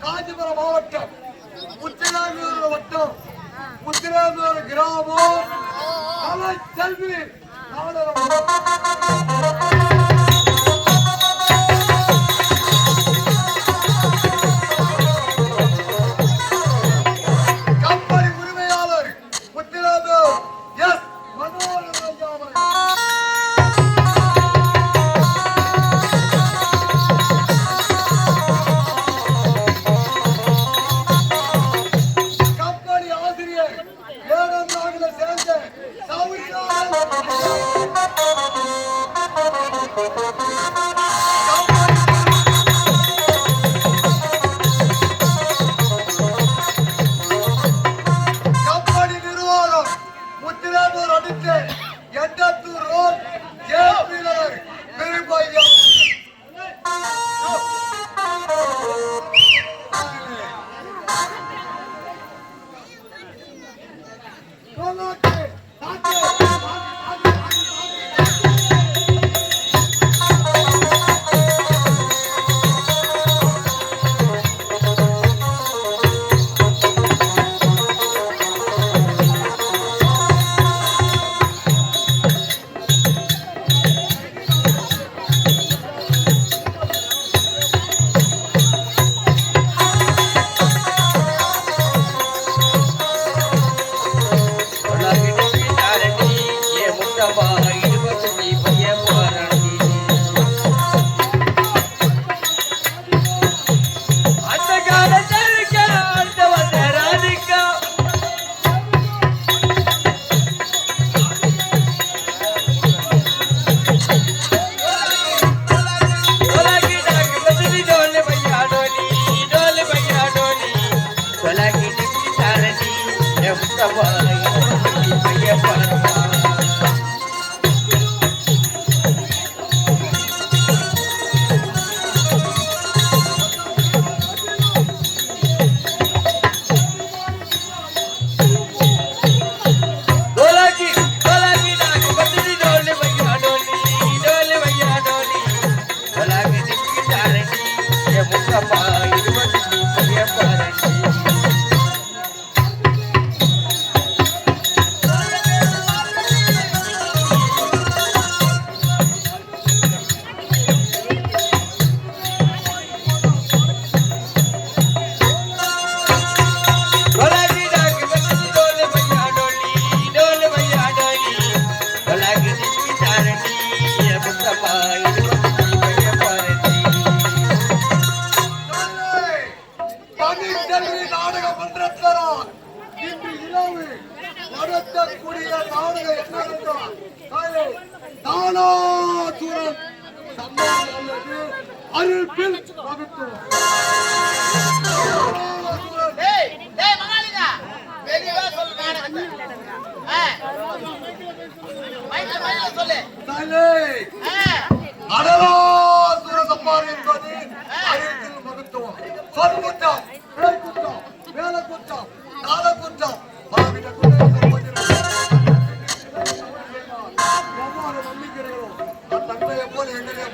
காஞ்சிபுரம் மாவட்டம் முத்திராந்தூர் வட்டம் முத்திராந்தூர் கிராமம் கலைச்செல்வி கம்பெனி உரிமையாளர் முத்திராந்தூர் எஸ் மனோகரன்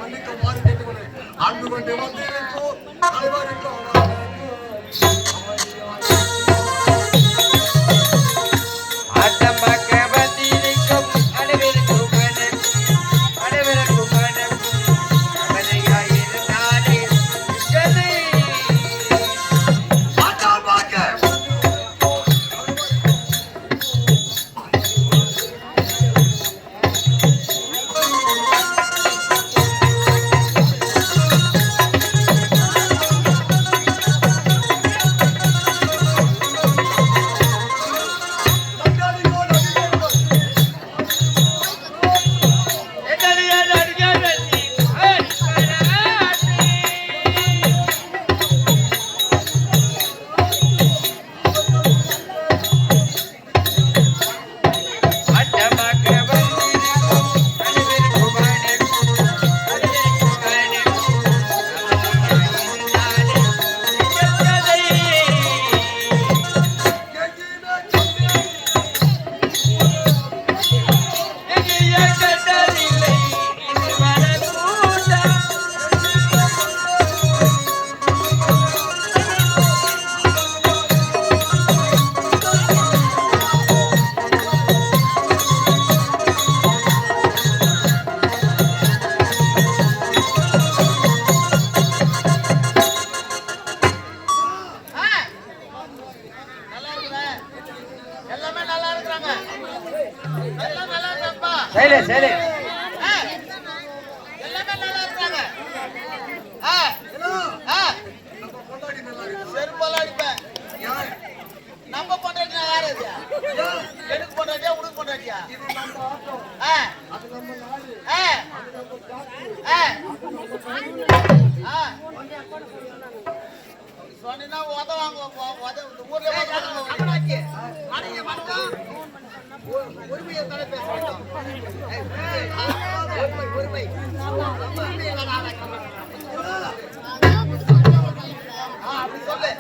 மன்னிக்க மாறி கேட்டுக்கொண்டு அன்பு கொண்டு வந்திருக்கோம் எல்லாமே நல்லா இருக்காங்க. செருப்பால அடிப்பேன். நம்ம பொண்டாட்டியா யாரு அது? எனக்கு பொண்டாட்டியா உனக்கு பொண்டாட்டியா? சொன்னா உதவாங்க ஊர்ல உரிமையை தலை பேச வேண்டும். உரிமை அப்படி சொல்லு.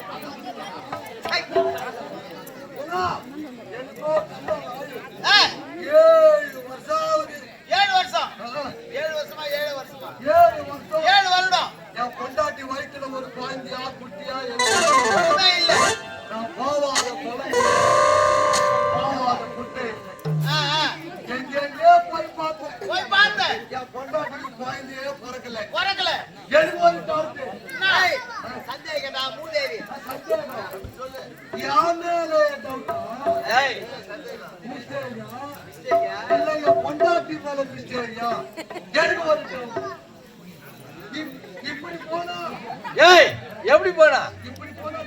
7 வருடம் என் பொண்டாட்டி வயிற்றுல ஒரு குழந்தையா குட்டியா இல்ல போவாத குட்டை எங்கெங்கே போய் பார்த்தேன் என் பொண்டாட்டிக்கு குழந்தையே பிறக்கல எனக்கு ஒரு டவுட் சந்தேகடா மூதேவி சொல்லு என் மேல டவுட் இல்ல என் பொண்டாட்டி மேல மிஸ்டேரியா எனக்கு ஒரு டவுட் இப்படி போனா எப்படி போனா இப்படி போனா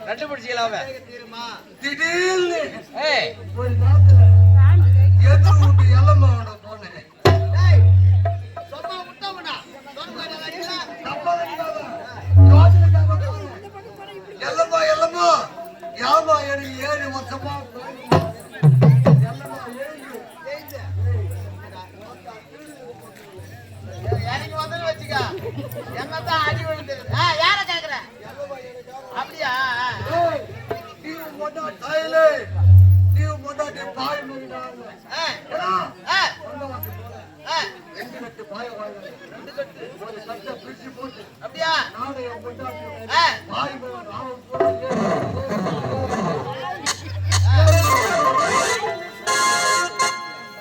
கண்டுபிடிச்சிக்கலாமே திடீர்னு ஒரு நேரத்துல எதிர் வீட்டு எல்லம்மாவோட போனேன் எல்லம்மா ஏமா எனக்கு 7 வருஷமா எனக்கு வந்து வச்சுக்க என்னதான் அடி விழுந்துருது. யார கேக்குற? அப்படியா? நீவு மொண்டாட்டி பாய் மறினாங்க. பாய ஒரு சட்டை பிரிச்சு போட்டு அப்படியா? நானும் என் மொண்டாட்டி பாய்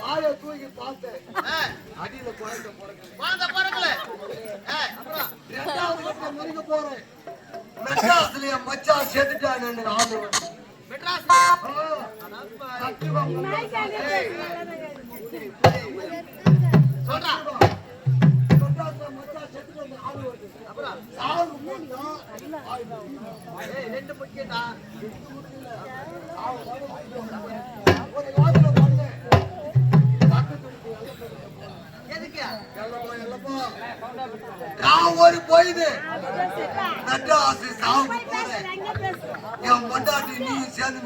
பாய தூக்கி பார்த்தேன். அடியில குழந்தை பிறக்கல. ரெண்டாவது வருஷம் மறிக்க போறேன். மெட்ராஸ்ல மச்சா செத்துட்டான்னு ஆளு மெட்ராஸ் சொல்றா. ரெண்டு முக்கியடா. நான் ஒரு போயிது மெட்ராஸ் சாவு போறேன். என் பொண்டாட்டி நீ சேர்ந்து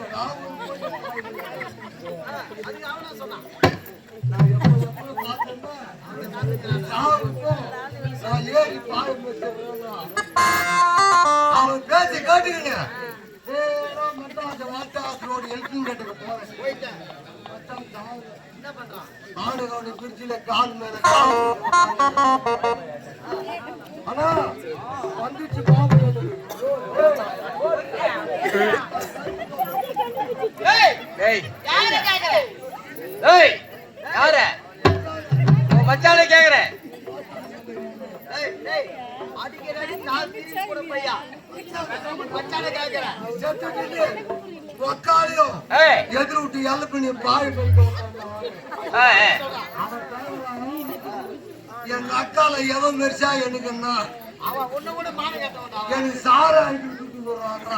அவன் பேச்சு கேட்டுக்கங்க. மெட்ராஸ் வாட்டாஸ் ரோடு எல்கிங் கேட்டுக்கு போறேன். என்ன பண்றான்? ஆடுகவுனி பிரிச்சில கால் மேல ஆனா வந்துச்சு பாம்பு. யார மச்சான கேக்குறேன். எதிர் விட்டு எல்லப்பண்ணி பாய் எங்க அக்கால எவன் மெரிச்சா எனக்கு என்ன எனக்கு சாரா 150 ரூபா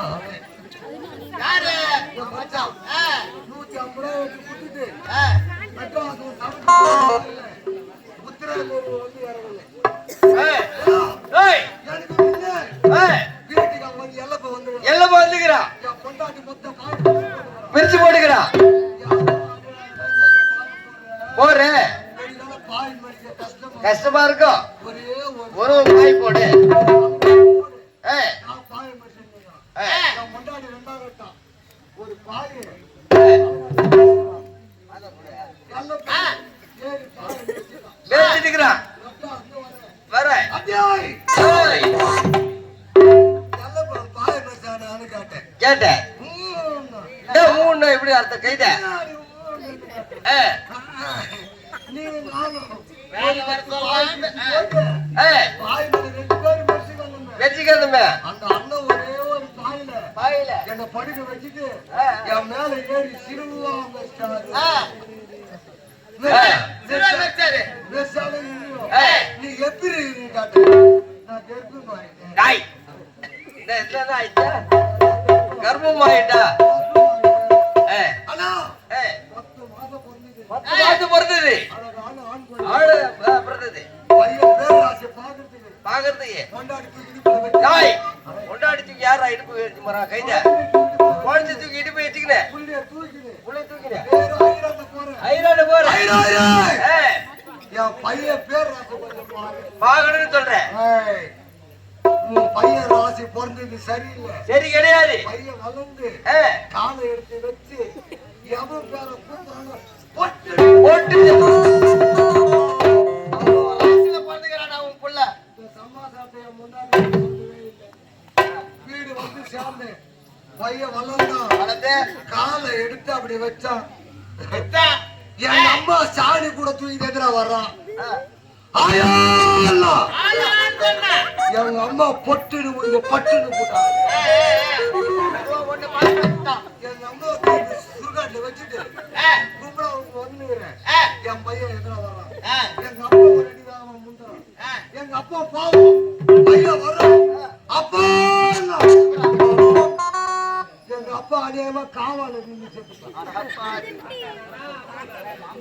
கொடுத்துட்டு மெட்ராஸ் உத்திரமூர் வந்து இறங்கல. வீட்டுக்கு வந்து எல்லப்ப வந்துக்கிறா பொண்டாட்டி மொத்தம் பிரிச்சு போட்டுக்கிறா போற கஷ்டமா இருக்கும். ஒரு பாய் போடு. பொண்டாட்டி 2 கட்டம் ஒரு பாய் பேசிட்டுக்கிறான் வர கேட்டேன். இப்படி அர்த்தம் கைத வச்சுக்கணுமே. அந்த அண்ணன் ஒரே ஒரு பாயில என்ன படுக்க வச்சுட்டு என் மேல ஏறி சிறுவா சிறுவா வச்சாரு. நீ எப்படி இருக்கீங்க காட்டு நான் கெடுத்து மாறிட்டேன் டாய் என்ன ஆயிட்டா கர்ப்பம் ஆயிட்டா அண்ணா ஏய் 10 மாதம் பொறுத்தது 10 மாசம் பிறந்தது அழகான ஆண் குழந்தை. ஆளு பிறந்தது பையன் பேராசை பார்க்கறதுக்கு பாக்குறதுக்கு கொண்டாடி தூக்கி இடுப்புல வச்சு டாய் கொண்டாடி தூக்கி யாரா இடுப்பு வச்சு மரா கைத குழந்தை தூக்கி இடுப்பு வச்சுக்கினே புள்ளைய தூக்கிடு புள்ளை தூக்கினே பேரு ஐராத போறேன் ஐராடு போற என் பையன் பேர் ராசி கொஞ்சம் பாரு பாக்கணும்னு சொல்றேன் ஏய், உன் பையன் ராசி பிறந்தது சரியில்லை சரி கிடையாது பையன் வளர்ந்து ஏய், காலை எடுத்து வச்சு எவன் பேரை கூப்பிடுறாங்க போட்டு போட்டு ராசியில பிறந்துக்கிறானா உன் புள்ள? இந்த சமாசாரத்தை என் முன்னாடி சொல்லவே இல்லை. வீடு வந்து சேர்ந்து பையன் வளர்ந்தான் வளர்ந்து, காலை எடுத்து அப்படி வச்சான் வித்தான். என் அம்மா சாணி கூட தூக்கி எதிரா வர்றான் ஆ. ஆயா ஆளு ஆண் பொண்ணு. எங்க அம்மா பொட்டுன்னு இங்க பட்டுன்னு போட்டான் ஒண்ணு பார்த்து வச்சுட்டான். எங்க அம்மா சுருகாட்டுல வச்சுட்டு கும்பலா வந்துக்கிறேன் என் பையன் எதிரா வர்றான் எங்க அப்பா ஒரு அடி தான் முந்துறான் எங்க அப்பா பாவம் பையன் வர்றான் அப்பா எங்க அப்பா அநியாயமா காவால நின்று செத்துட்டான்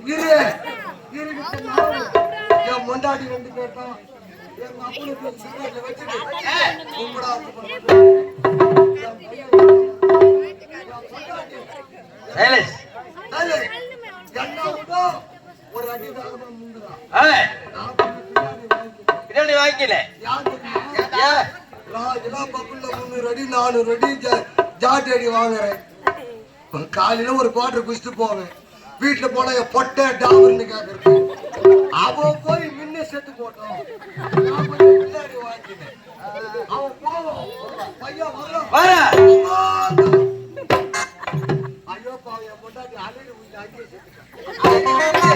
இரு இருக்கு என் முண்டாடி வந்து கேட்டான் எங்க அப்பனுக்கு சிகரெட்ல வச்சுட்டு கும்படா சைலன்ஸ் என்ன விட்டா ஒரு அடி தாகமா முந்துறான் ஏய், நான் போய் பின்னாடி வாங்கிக்கிறேன். பின்னாடி வாங்கிக்கல யார் தெரியுமா? ஏன் நான் இதெல்லாம் பக்குள்ள 300 அடி 400 அடி ஜாட்டி அடி வாங்குறேன் காலையில ஒரு குவார்டர் குடிச்சிட்டு போவேன் வீட்டுல போனா என் பொட்டை டாபர்னு கேக்குறது அவன் போய் முன்ன செத்து போட்டோம் நான் போய் பின்னாடி வாங்கினேன் அவன் போவோம் பையன் வர்றான் வர ஐயோ பாவம் என் பொண்டாட்டி அலையில உள்ள அடியே செத்துட்டான்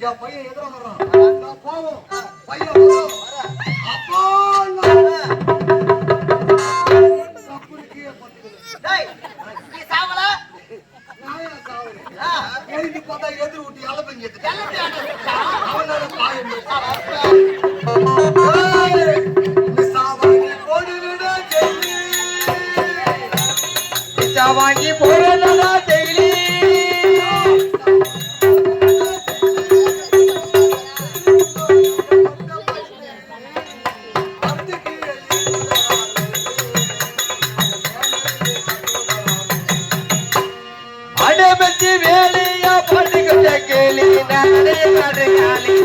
என் பையன் எதிர வர்றான் நான் போவோம் பையன் வரும் அப்பா சப்புரு கீழே பட்டுக்கிறேன் டேய், நீ சாவல? நாயா சாவுறேன் எழுதி பார்த்தா எதிர் ஊட்டி இளப்பங்க எடுத்துட்டேன் அவனால பாயம் வாங்கி போறதா டெய்லி அடபத்தி வேலையா பாட்டுக்கிட்ட கேளி நானே காலி